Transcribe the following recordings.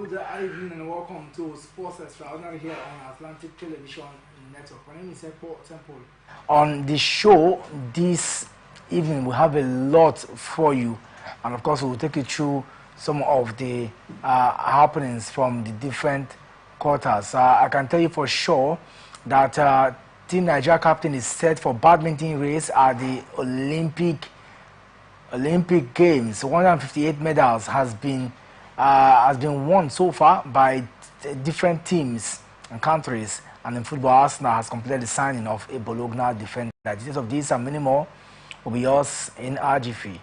Good evening and welcome to Sports Extraordinary here on Atlantic Television Network. My name is Epo Temple. On the show this evening, we have a lot for you, and of course, we will take you through some of the happenings from the different quarters. I can tell you for sure that Team Nigeria captain is set for badminton race at the Olympic Games. 158 medals has been won so far by different teams and countries. And in football, Arsenal has completed the signing of a Bologna defender. Details of this and many more will be yours in RGF.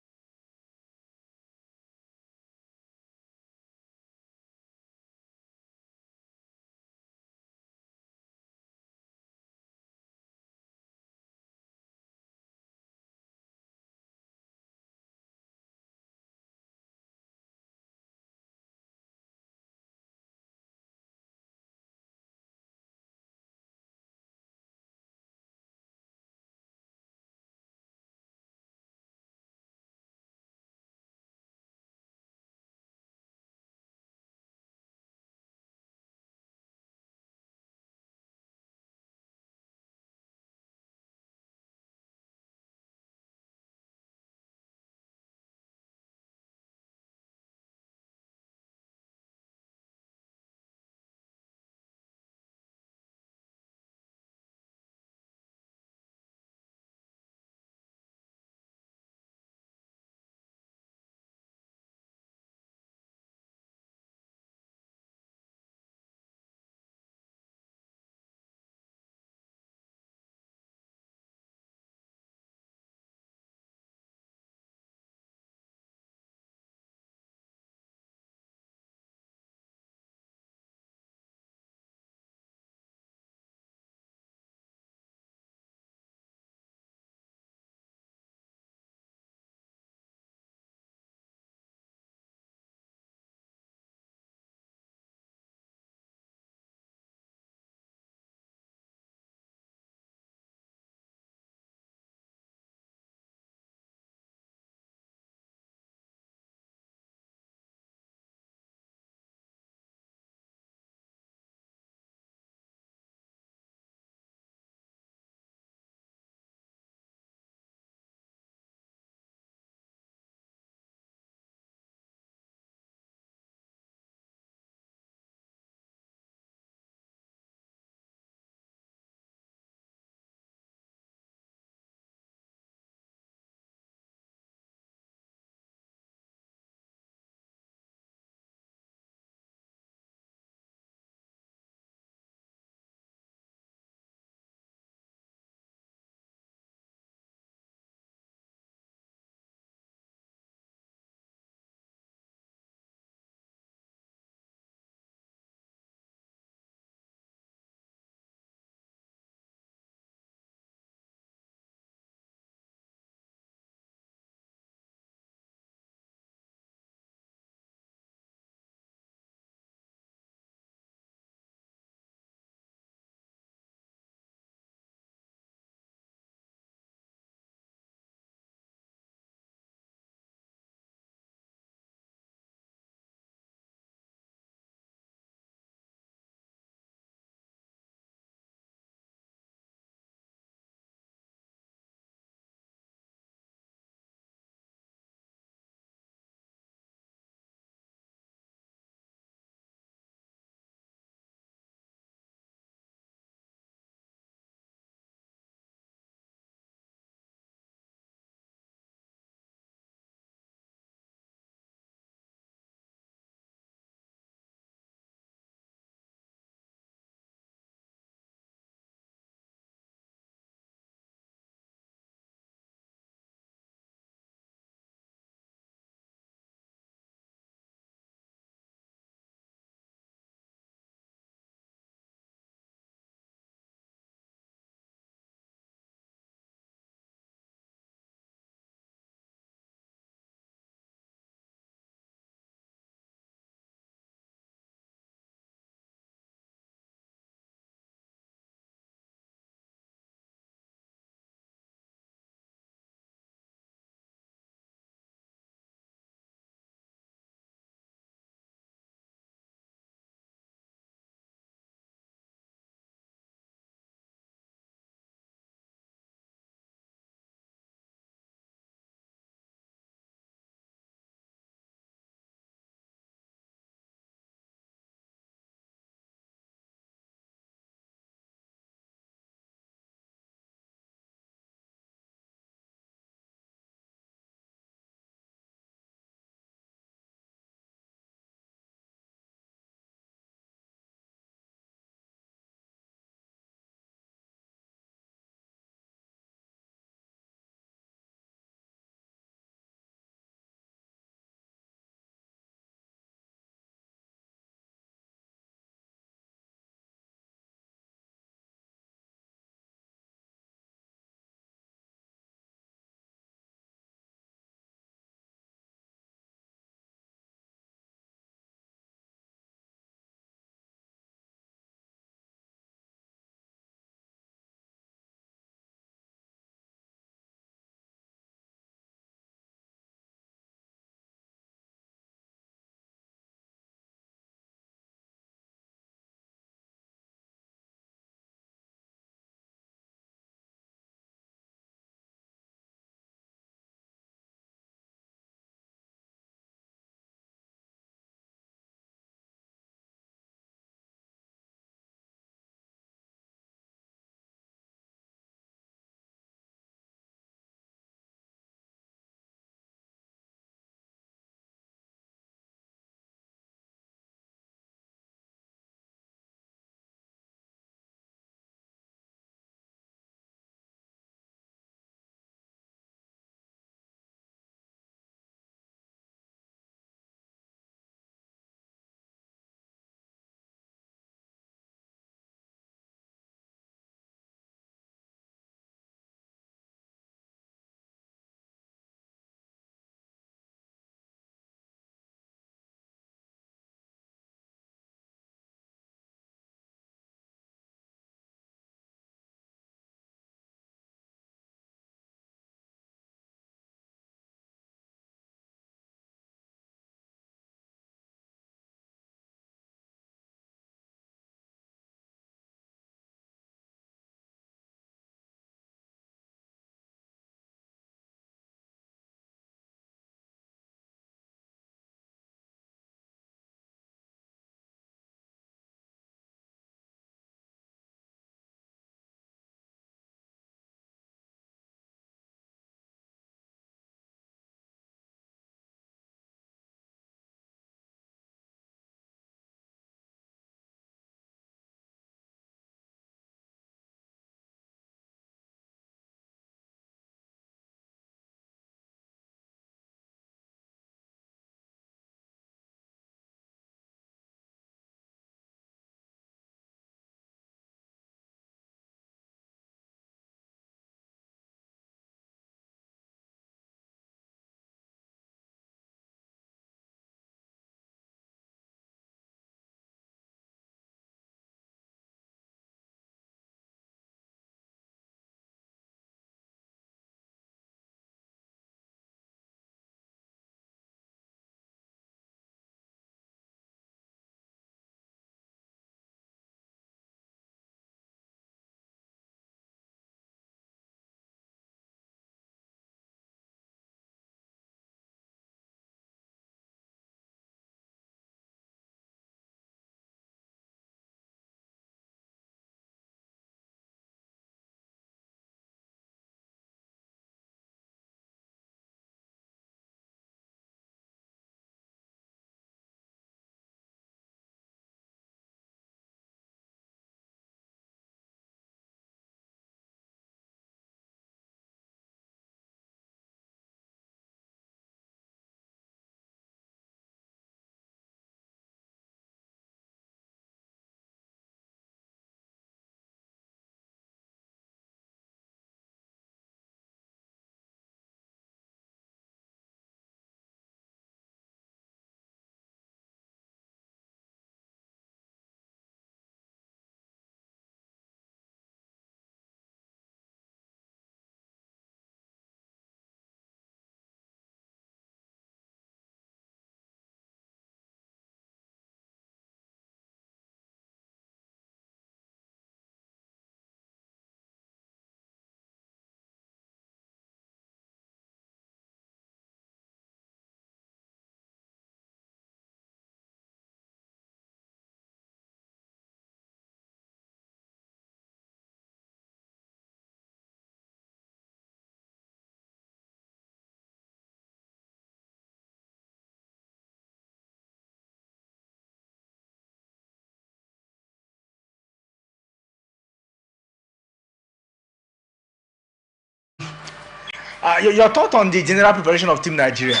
Your thought on the general preparation of Team Nigeria?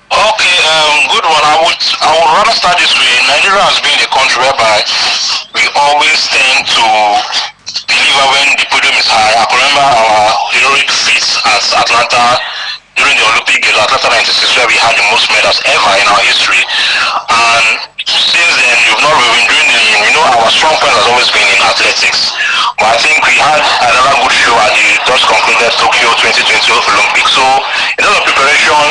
Okay, good one. I would rather start this way. Nigeria has been a country whereby we always tend to deliver when the podium is high. I can remember our heroic feats at Atlanta during the Olympic Games, Atlanta '96, where we had the most medals ever in our history. And since then, you've not really been doing our strong point has always been in athletics. But I think we had another good show at the just concluded Tokyo 2020 Olympics. So, in terms of preparation,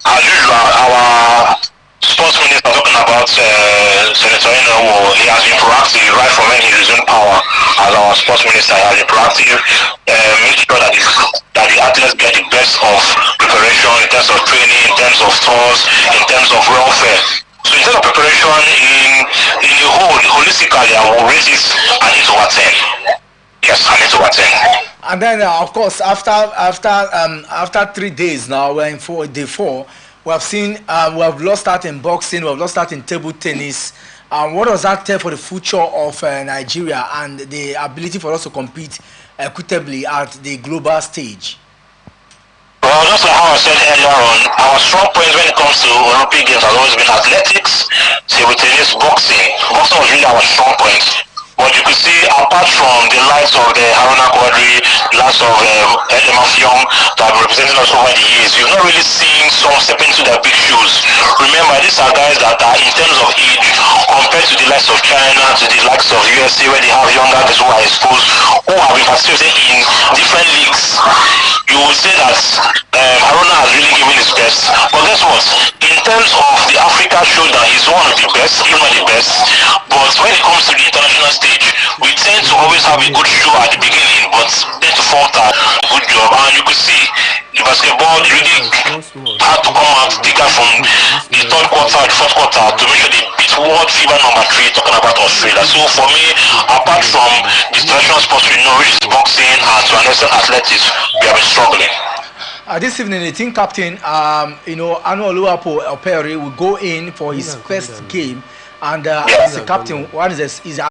as usual, our sports minister talking about Senator Eno, he has been proactive right from when he resumed power as our sports minister. He has been proactive, make sure that the athletes get the best of preparation in terms of training, in terms of tours, in terms of welfare. So in terms of preparation, in the whole, holistically, I will rate it an 8 over 10. Yes, an 8 over 10. And then, of course, after 3 days now, we're in day 4. We have seen we have lost out in boxing, we have lost out in table tennis. What does that tell for the future of Nigeria and the ability for us to compete equitably at the global stage? Well, just like how I said earlier on, our strong point when it comes to Olympic Games has always been athletics, table tennis, boxing. Boxing was really our strong point. But you could see, apart from the likes of the Haruna Quadri, the likes of Edema Fium that have been representing us over the years, you've not really seen some step into their big shoes. Remember, these are guys that are, in terms of age, compared to the likes of China, to the likes of USA, where they have younger guys who are exposed, who have been participating in different leagues. You will say that Haruna has really given his best. But guess what? In terms of the Africa showdown, he's one of the best, if not the best. But when it comes to the international stage, we tend to always have a good show at the beginning, but tend to falter. Good job. And you could see the basketball really had to come out bigger from the third quarter, the fourth quarter to make sure they beat world FIBA number 3, talking about Australia. So for me, apart from the traditional sports we know, which is boxing and to an extent athletics, we have been struggling. This evening, the team captain, Anu Oluwapo Operi will go in for his first game, and as the captain, what is this? Is about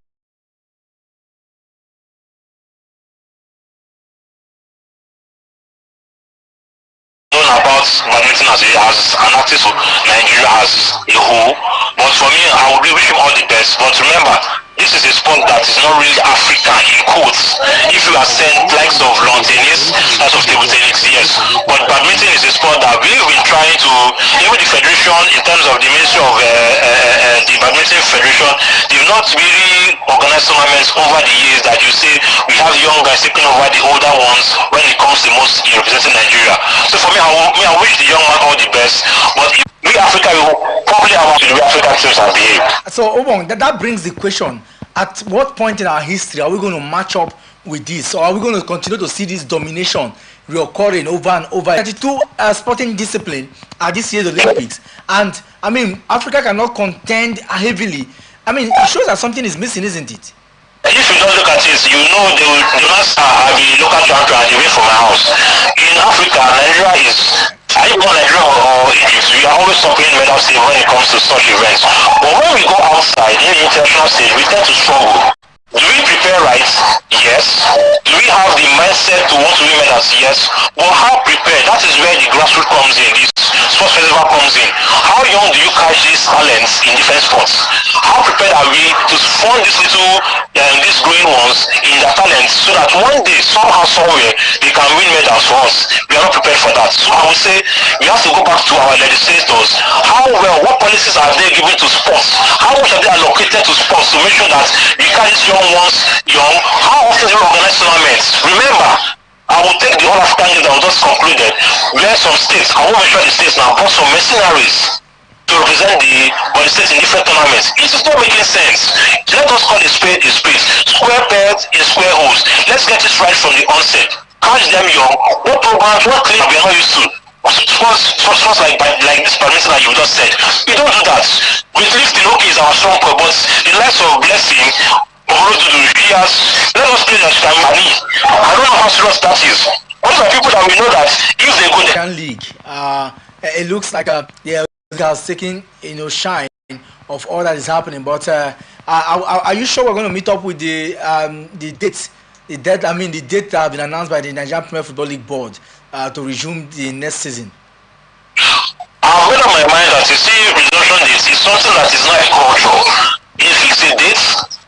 badminton as an artist of Nigeria as a whole, but for me, I would wish him all the best. But remember, this is a sport that is not really African in quotes. If you are sent likes of lawn tennis, likes of table tennis, yes. But badminton is a sport that we've been trying to, even the federation, in terms of the Ministry of the Badminton Federation, they've not really organized tournaments over the years that you see we have young guys taking over the older ones when it comes to most representing Nigeria. So for me, I wish the young man all the best. But if we Africa, we will probably have the way African teams have behaved. So Obong, that brings the question: at what point in our history are we going to match up with this, or are we going to continue to see this domination reoccurring over and over? 32 sporting discipline at this year's Olympics, and I mean Africa cannot contend heavily. I mean, it shows that something is missing, isn't it? If you don't look at it, you know they will not have a local champion away from my house. In Africa, Nigeria is, I think Nigeria or Egypt, we are always talking medal stage when it comes to such events. But when we go outside in the international stage, we tend to struggle. Do we prepare right? Yes. Do we have the mindset to want to win medals? Yes. But how prepared? That is where the grassroots comes in, the sports festival comes in. How young do you catch these talents in different sports? How prepared are we to fund these little, these growing ones in their talents so that one day, somehow, somewhere, they can win medals for us? We are not prepared for that. So I would say we have to go back to our legislators. How well, what policies are they given to sports? How much are they allocated to sports to make sure that we catch these young ones young? How often do you organize tournaments? Remember, I will take the whole African Games that was just concluded, where some states, I won't mention the states now, but some mercenaries to represent the states in different tournaments. It is not making sense. Let us call a spade a spade. Square pegs in square holes. Let's get this right from the onset. Catch them young. What programs, what claims we are not used to? Sports like this badminton that you just said. We don't do that. Weightlifting, okay, is our strong point, but the likes of Blessing, let us play like Shamani. I don't know how serious that is. What are people that we know that if they go there? League, it looks like it has taken shine of all that is happening. But are you sure we're going to meet up with the dates the date that have been announced by the Nigerian Premier Football League Board to resume the next season? I've made up my mind that you see resumption is something that is not a culture. You fix a date,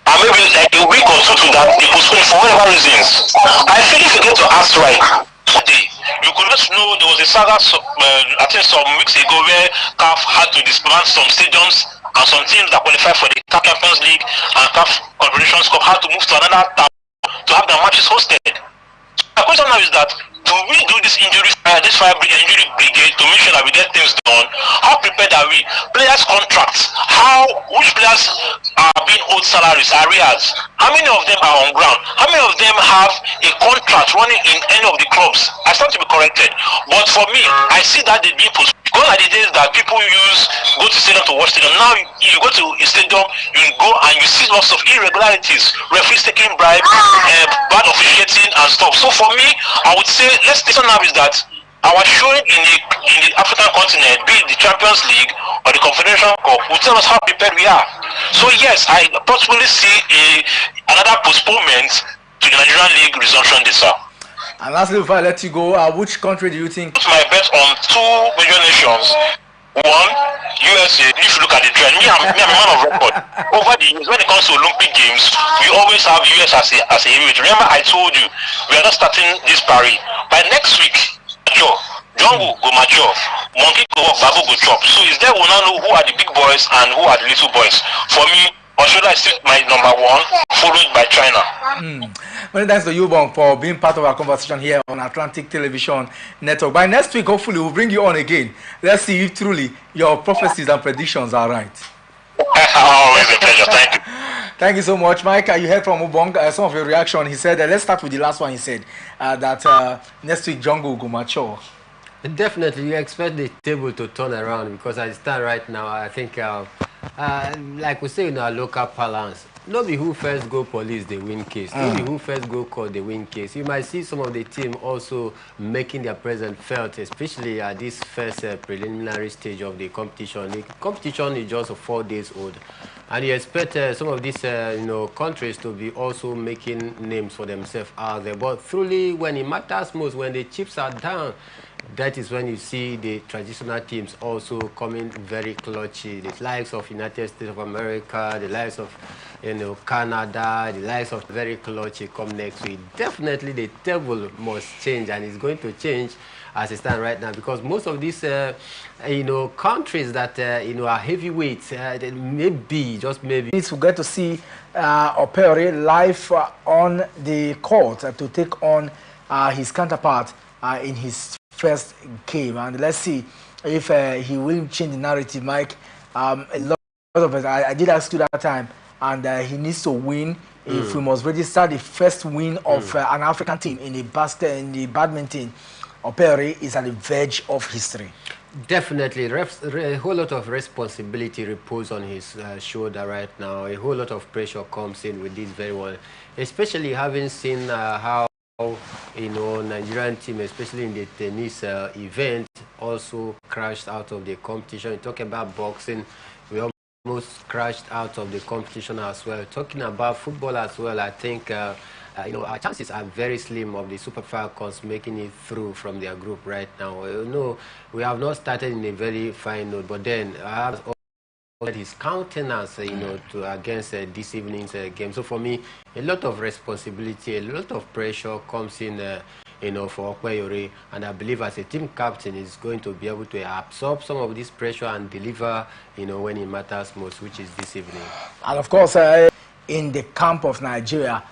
and maybe like a week or two to that, they postpone it for whatever reasons. I feel if you get to ask right today, you could not know there was a saga, I think some weeks ago, where CAF had to disband some stadiums and some teams that qualified for the CAF Champions League and CAF Confederations Cup had to move to another town to have their matches hosted. My question now is that do we do this injury brigade to make sure that we get things done? How prepared are we? Players' contracts, which players are being owed salaries, arrears? How many of them are on ground? How many of them have a contract running in any of the clubs? I stand to be corrected. But for me, I see that they being postponed. Gone are the days that people go to stadium to watch stadium. Now you go to a stadium, you go and you see lots of irregularities, referees taking bribes, bad officiating and stuff. So for me, I would say let's listen now is that our showing in the African continent, be it the Champions League or the Confederation Cup, will tell us how prepared we are. So yes, I possibly see another postponement to the Nigerian League resumption this year. And lastly, before I let you go, which country do you think? Put my bet on two major nations. One, USA. If you look at the trend, I'm a man of record. Over the years, when it comes to Olympic Games, we always have US as a heavyweight. Remember, I told you we are not starting this party. By next week, Jungle go mature, Monkey go walk, Babu go chop. So is there we now know who are the big boys and who are the little boys? For me, Australia is still my number one, followed by China. Many thanks to you, Bong, for being part of our conversation here on Atlantic Television Network. By next week, hopefully, we'll bring you on again. Let's see if truly your prophecies and predictions are right. Always a pleasure. Thank you. Thank you so much, Mike. You heard from Ubong some of your reaction. He said, let's start with the last one. He said that next week, Jungle will go mature. Definitely, you expect the table to turn around because as it stands right now, I think, like we say in our local parlance, no be who first go police, they win case. No be who first go court, they win case. You might see some of the team also making their presence felt, especially at this first preliminary stage of the competition. The competition is just 4 days old. And you expect some of these countries to be also making names for themselves out there. But truly, when it matters most, when the chips are down, that is when you see the traditional teams also coming very clutchy. The likes of United States of America, the likes of Canada, the likes of very clutchy come next week. Definitely the table must change, and it's going to change as it stands right now because most of these countries that are heavyweights, maybe just maybe we get to see Opere live on the court to take on his counterpart in his first game, and let's see if he will change the narrative, Mike. A lot of us, I did ask you that time, and he needs to win if we must register the first win of an African team in the badminton. Opere is at the verge of history. Definitely, a whole lot of responsibility reposed on his shoulder right now. A whole lot of pressure comes in with this very one, especially having seen how Nigerian team, especially in the tennis event, also crashed out of the competition. You talk about boxing, we almost crashed out of the competition as well. Talking about football as well, I think our chances are very slim of the Super Falcons making it through from their group right now. We have not started in a very fine note, but then I have his countenance, to against this evening's game. So for me, a lot of responsibility, a lot of pressure comes in, for Okweyori, and I believe as a team captain, is going to be able to absorb some of this pressure and deliver, when it matters most, which is this evening. And of course, in the camp of Nigeria,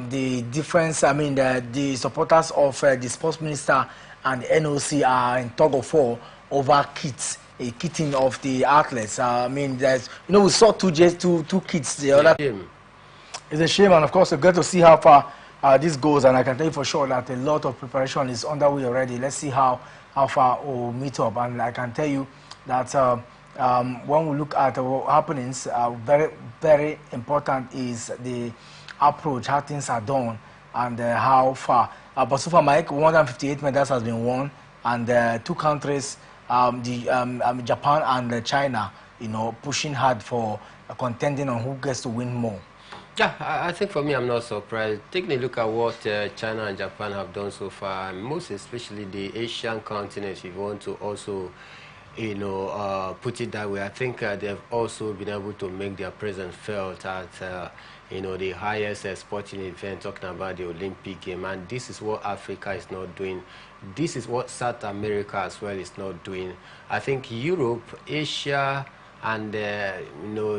the difference, the supporters of the sports minister and the NOC are in tug of war over kits. A kitting of the athletes. There's, we saw two kits the other. It's a shame, and of course, we're going to see how far this goes. And I can tell you for sure that a lot of preparation is underway already. Let's see how far we'll meet up. And I can tell you that when we look at the happenings, very, very important is the approach, how things are done, and how far. But so far, Mike, 158 medals has been won, and two countries. Japan and China, pushing hard for contending on who gets to win more. Yeah, I think for me, I'm not surprised. Taking a look at what China and Japan have done so far, most especially the Asian continent, if you want to also, put it that way, I think they've also been able to make their presence felt at, the highest sporting event, talking about the Olympic game. And this is what Africa is not doing. This is what South America as well is not doing. I think Europe, Asia, and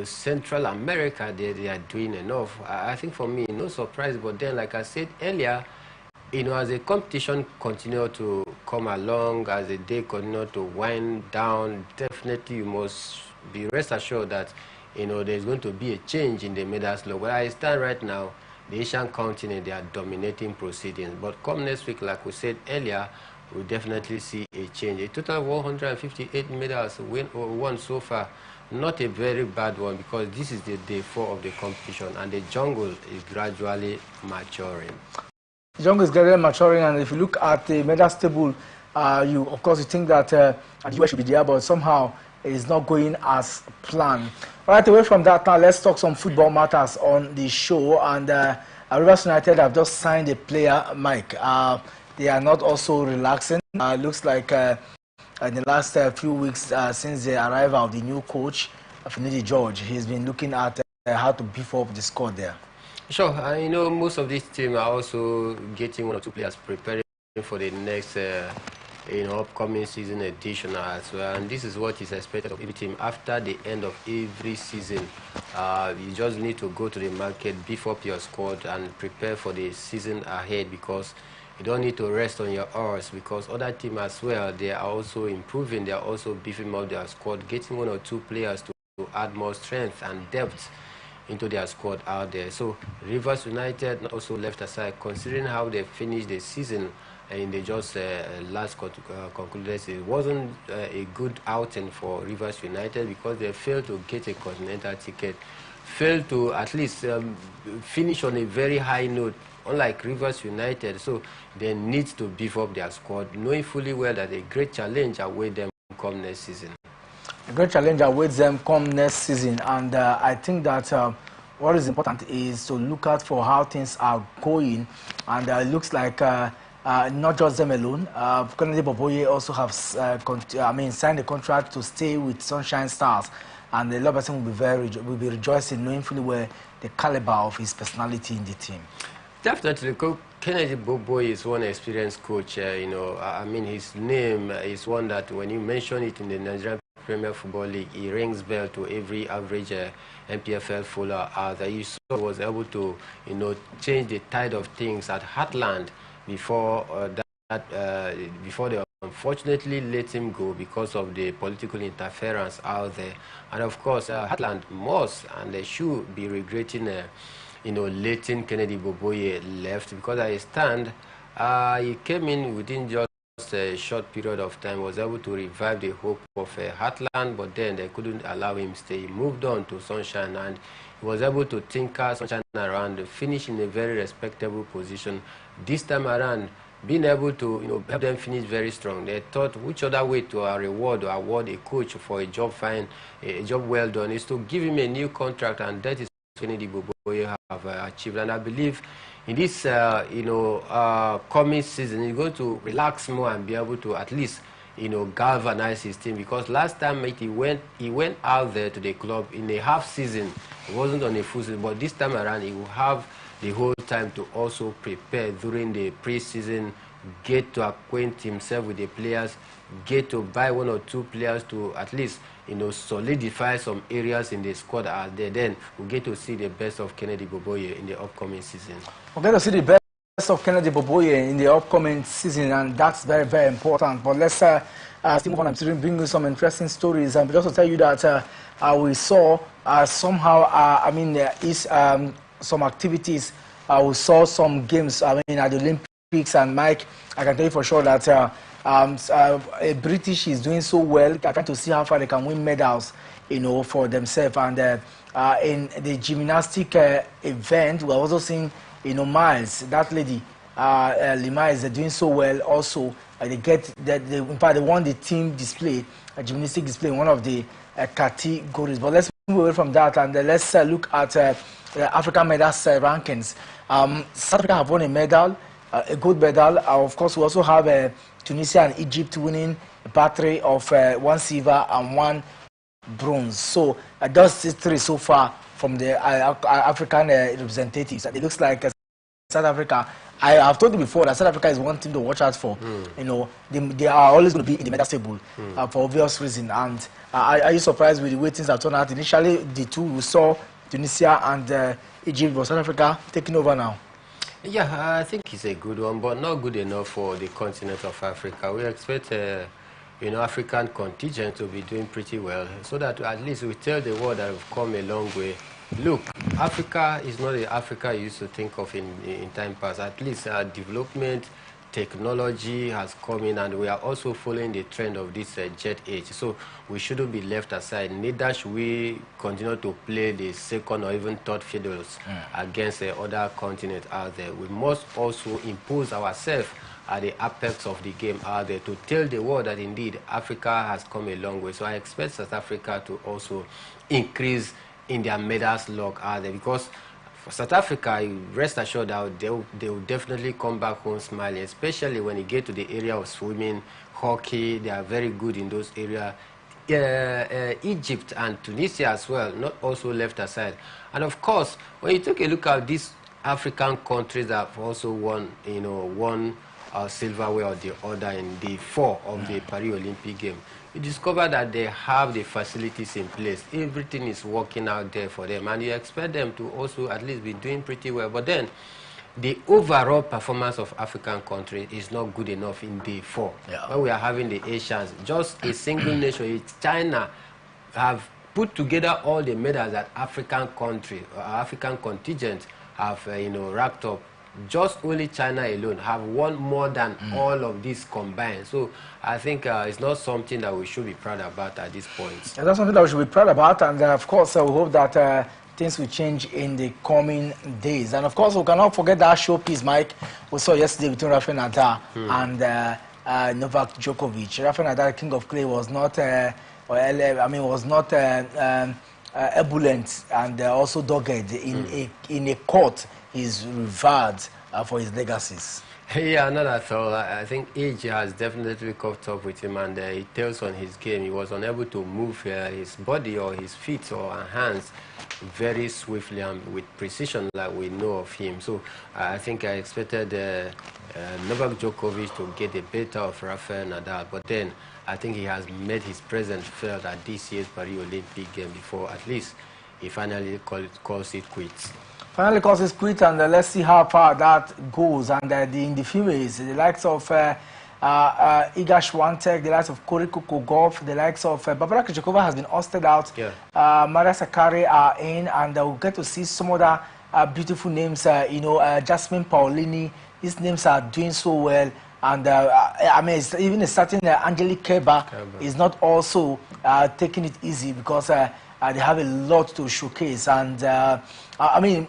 Central America, they are doing enough. I think for me, no surprise. But then, like I said earlier, as the competition continue to come along, as the day continue to wind down, definitely you must be rest assured that there's going to be a change in the medals law. Where I stand right now, the Asian continent, they are dominating proceedings. But come next week, like we said earlier, we'll definitely see a change. A total of 158 medals won so far. Not a very bad one, because this is the day 4 of the competition and the jungle is gradually maturing. The jungle is gradually maturing, and if you look at the medals table, of course you think that the US should be there, but somehow it is not going as planned. Right away from that, now let's talk some football matters on the show. And Rivers United have just signed a player, Mike. They are not also relaxing. Looks like in the last few weeks since the arrival of the new coach, Finidi George, he's been looking at how to beef up the squad there. Sure, most of this team are also getting 1 or 2 players preparing for the next upcoming season edition as well. And this is what is expected of every team after the end of every season. You just need to go to the market, beef up your squad, and prepare for the season ahead, because you don't need to rest on your oars, because other teams as well, they are also improving. They are also beefing up their squad, getting 1 or 2 players to add more strength and depth into their squad out there. So Rivers United not also left aside, considering how they finished the season in the just last concluded season. It wasn't a good outing for Rivers United, because they failed to get a continental ticket, failed to at least finish on a very high note, unlike Rivers United. So they need to beef up their squad, knowing fully well that a great challenge awaits them come next season. A great challenge awaits them come next season, and I think that what is important is to look out for how things are going, and it looks like not just them alone. Kennedy Boboye also have signed a contract to stay with Sunshine Stars, and a lot of person will be rejoicing, knowing fully well the caliber of his personality in the team. Definitely, Kennedy Boboye is one experienced coach. His name is one that when you mention it in the Nigerian Premier Football League, he rings bell to every average MPFL follower out there. You saw he was able to, change the tide of things at Heartland before before they unfortunately let him go because of the political interference out there. And of course, Heartland must and they should be regretting, letting Kennedy Boboye left, because I stand, he came in within just a short period of time, was able to revive the hope of Heartland, but then they couldn't allow him stay. He moved on to Sunshine, and he was able to tinker Sunshine around, finish in a very respectable position. This time around, being able to help them finish very strong. They thought which other way to reward or award a coach for a job a job well done is to give him a new contract, and that is what Kennedy Boboye have achieved. And I believe in this coming season, he's going to relax more and be able to at least galvanize his team, because last time he went out there to the club in a half season. It wasn't on a full season, but this time around he will have the whole time to also prepare during the pre-season, get to acquaint himself with the players, get to buy 1 or 2 players to at least solidify some areas in the squad out there. Then we'll get to see the best of Kennedy Boboye in the upcoming season. We're going to see the best of Kennedy Boboye in the upcoming season, and that's very, very important. But let's still move on and bring you some interesting stories. And just to tell you that we saw somehow, there is some activities. We saw some games, at the Olympics, and Mike, I can tell you for sure that a British is doing so well. I'm trying to see how far they can win medals, for themselves. And in the gymnastic event, we're also seeing, Miles, that lady, Lima, is doing so well also. In fact, they won the team display, a gymnastic display in one of the categories. But let's away from that, and let's look at the African medals rankings. South Africa have won a medal, a gold medal. Of course, we also have Tunisia and Egypt winning a battery of 1 silver and 1 bronze. So that's 3 so far from the African representatives. It looks like South Africa. I have told you before that South Africa is one team to watch out for. You know, they are always going to be in the medal table for obvious reason. And are you surprised with the way things have turned out? Initially, the two we saw, Tunisia and Egypt, but South Africa taking over now. Yeah, I think it's a good one, but not good enough for the continent of Africa. We expect, African contingent to be doing pretty well, so that at least we tell the world that we've come a long way. Look, Africa is not the Africa you used to think of in time past. At least development, technology has come in, and we are also following the trend of this jet age. So we shouldn't be left aside. Neither should we continue to play the second or even third fiddles against other continents out there. We must also impose ourselves at the apex of the game out there to tell the world that indeed Africa has come a long way. So I expect South Africa to also increase in their medals log out there, because for South Africa, rest assured that they will definitely come back home smiling, especially when you get to the area of swimming, hockey. They are very good in those areas. Egypt and Tunisia as well, not also left aside. And of course, when you take a look at these African countries that have also won, one silverware or the other in the 4 of the Paris Olympic game, you discover that they have the facilities in place. Everything is working out there for them, and you expect them to also at least be doing pretty well. But then the overall performance of African countries is not good enough in the 4. Yeah. When we are having the Asians, just a single nation, China, have put together all the medals that African country, African contingent have racked up. Just only China alone have won more than all of these combined. So I think it's not something that we should be proud about at this point. Yeah, that's something that we should be proud about, and of course we hope that things will change in the coming days. And of course we cannot forget that showpiece, Mike, we saw yesterday between Rafael Nadal and Novak Djokovic. Rafael Nadal, King of Clay, was not ebullient and also dogged in a court. Is revered for his legacies. Yeah, not at all. I think age has definitely caught up with him, and it tells on his game. He was unable to move his body or his feet or hands very swiftly and with precision like we know of him. So I think I expected Novak Djokovic to get the better of Rafael Nadal, but then I think he has made his presence felt at this year's Paris Olympic game before at least he finally calls it quits. Finally calls it quit, and let's see how far that goes. And in the females, the likes of Iga Swiatek, the likes of Cory Kokogov, the likes of Barbara Krejcikova has been ousted out. Yeah. Maria Sakkari are in, and we'll get to see some other beautiful names. Jasmine Paolini. These names are doing so well. And even a certain Angelique Kerber is not also taking it easy, because they have a lot to showcase. And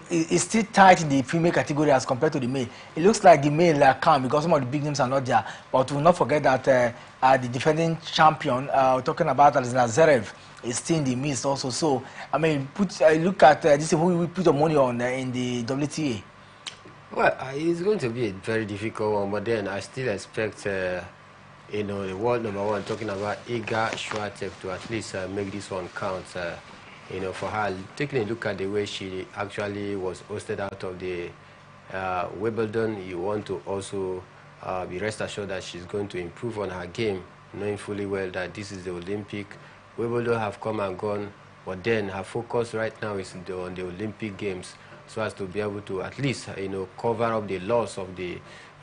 it's still tight in the female category as compared to the male. It looks like the male are calm because some of the big names are not there. But we'll not forget that the defending champion, talking about Alexander Zverev, is still in the midst also. So, look at this, who we put the money on in the WTA. Well, it's going to be a very difficult one, but then I still expect, the world number 1, talking about Iga Swiatek, to at least make this one count. For her, taking a look at the way she actually was hosted out of the Wimbledon, you want to also be rest assured that she's going to improve on her game, knowing fully well that this is the Olympic. Wimbledon have come and gone, but then her focus right now is on the Olympic Games, so as to be able to at least, cover up the loss of the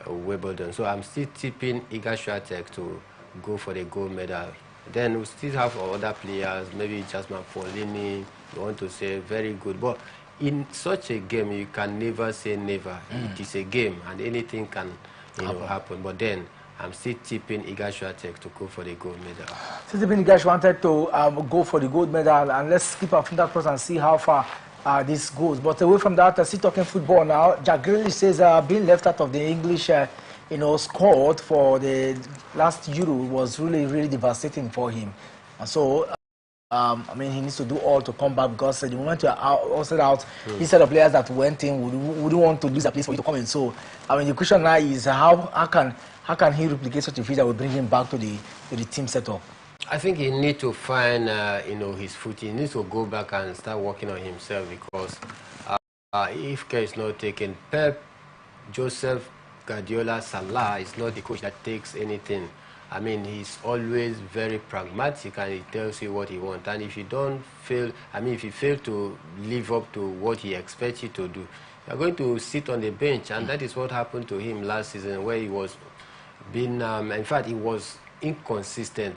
Wimbledon. So I'm still tipping Iga Swiatek to go for the gold medal. Then we still have other players, maybe Jasmine Paolini, you want to say very good. But in such a game, you can never say never. It is a game, and anything can happen. But then I'm still tipping Iga Swiatek to go for the gold medal. Still tipping Iga Swiatek to go for the gold medal, and let's keep our fingers crossed and see how far this goes. But away from that, still talking football now. Jack Grealish says being left out of the English squad for the last Euro was really, really devastating for him. And so I mean, he needs to do all to come back because the moment you are out, instead of players that went in wouldn't want to lose a place for you to come in. So, I mean, the question now is how can he replicate such a feat that will bring him back to the team setup? I think he needs to find his footing. He needs to go back and start working on himself because if care is not taken, Pep, Joseph, Guardiola, Salah is not the coach that takes anything. I mean, he's always very pragmatic and he tells you what he wants. And if you don't fail, if you fail to live up to what he expects you to do, you're going to sit on the bench. And that is what happened to him last season, where he was being, in fact, he was inconsistent.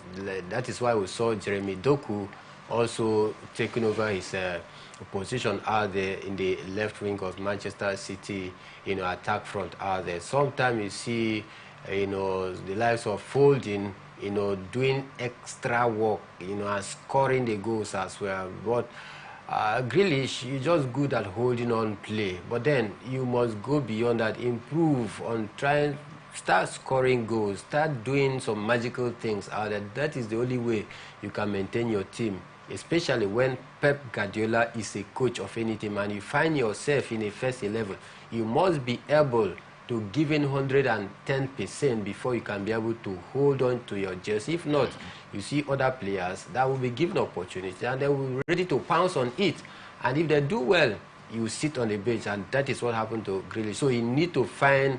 That is why we saw Jeremy Doku also taking over his position out there in the left wing of Manchester City, attack front out there. Sometimes you see the likes of Folding, doing extra work, and scoring the goals as well. But Grealish, you're just good at holding on play. But then you must go beyond that, improve on trying, start scoring goals, start doing some magical things out there. That is the only way you can maintain your team, especially when Pep Guardiola is a coach of any team and you find yourself in a first 11. You must be able to give in 110% before you can be able to hold on to your jersey. If not, you see other players that will be given opportunity and they will be ready to pounce on it. And if they do well, you sit on the bench, and that is what happened to Grealish. So you need to find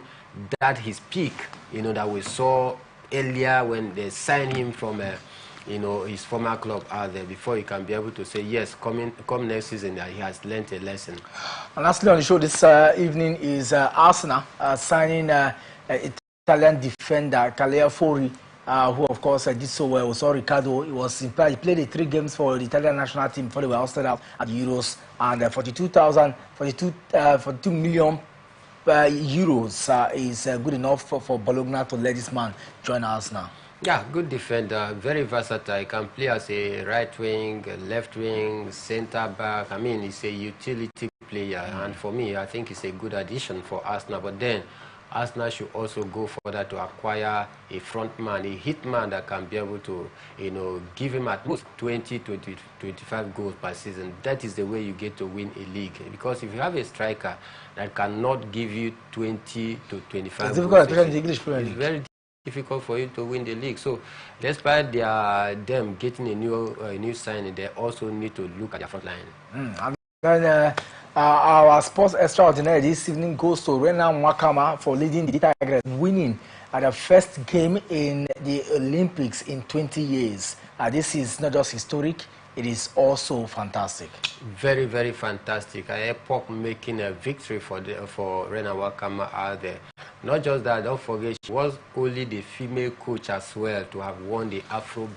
that his peak, that we saw earlier when they signed him from his former club out there, before you can be able to say, yes, come next season that he has learnt a lesson. And lastly on the show this evening is Arsenal signing Italian defender Calafiori, who of course did so well. We saw Ricardo. He played the 3 games for the Italian national team before they were ousted out at the Euros, and 42 million euros is good enough for Bologna to let this man join Arsenal. Yeah, good defender, very versatile. He can play as a right wing, left wing, centre back. I mean, he's a utility player, and for me, I think he's a good addition for Arsenal. But then, Arsenal should also go further to acquire a front man, a hit man that can be able to, give him at most 20 to 25 goals per season. That is the way you get to win a league. Because if you have a striker that cannot give you 20 to 25 it's goals, difficult to the English Premier League. It's very difficult for you to win the league. So, despite them getting a new signing, they also need to look at their front line. And then our sports extraordinary this evening goes to Renan Wakama for leading the Tigers, winning at the first game in the Olympics in 20 years. This is not just historic, it is also fantastic. Very, very fantastic. An epoch-making a victory for Renan Wakama out there. Not just that, don't forget, she was only the female coach as well to have won the Afro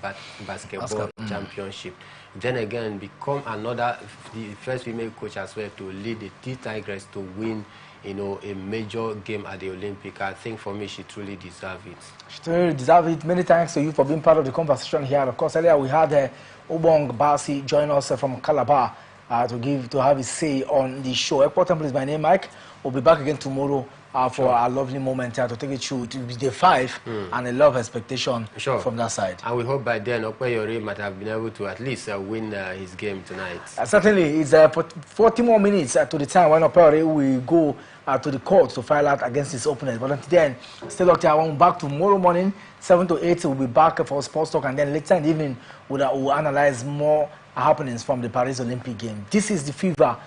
Basketball Championship. Then again, become the first female coach as well to lead the Tigers to win, a major game at the Olympic. I think for me, she truly deserves it. She truly deserves it. Many thanks to you for being part of the conversation here. Of course, earlier we had Obong Basi join us from Calabar to have his say on the show. Airport Temple is my name, Mike. We'll be back again tomorrow for our lovely moment to take it through to day 5 and a lot of expectation from that side. And we hope by then Okpeyori might have been able to at least win his game tonight. Certainly, it's 40 more minutes to the time when Okpeyori will go to the court to file out against his opponent. But until then, stay locked here. We'll be back tomorrow morning, 7 to 8. We'll be back for Sports Talk, and then later in the evening, we'll analyze more happenings from the Paris Olympic game. This is the fever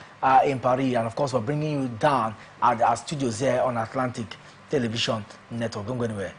in Paris, and of course, we're bringing you down at our studios here on Atlantic Television Network. Don't go anywhere.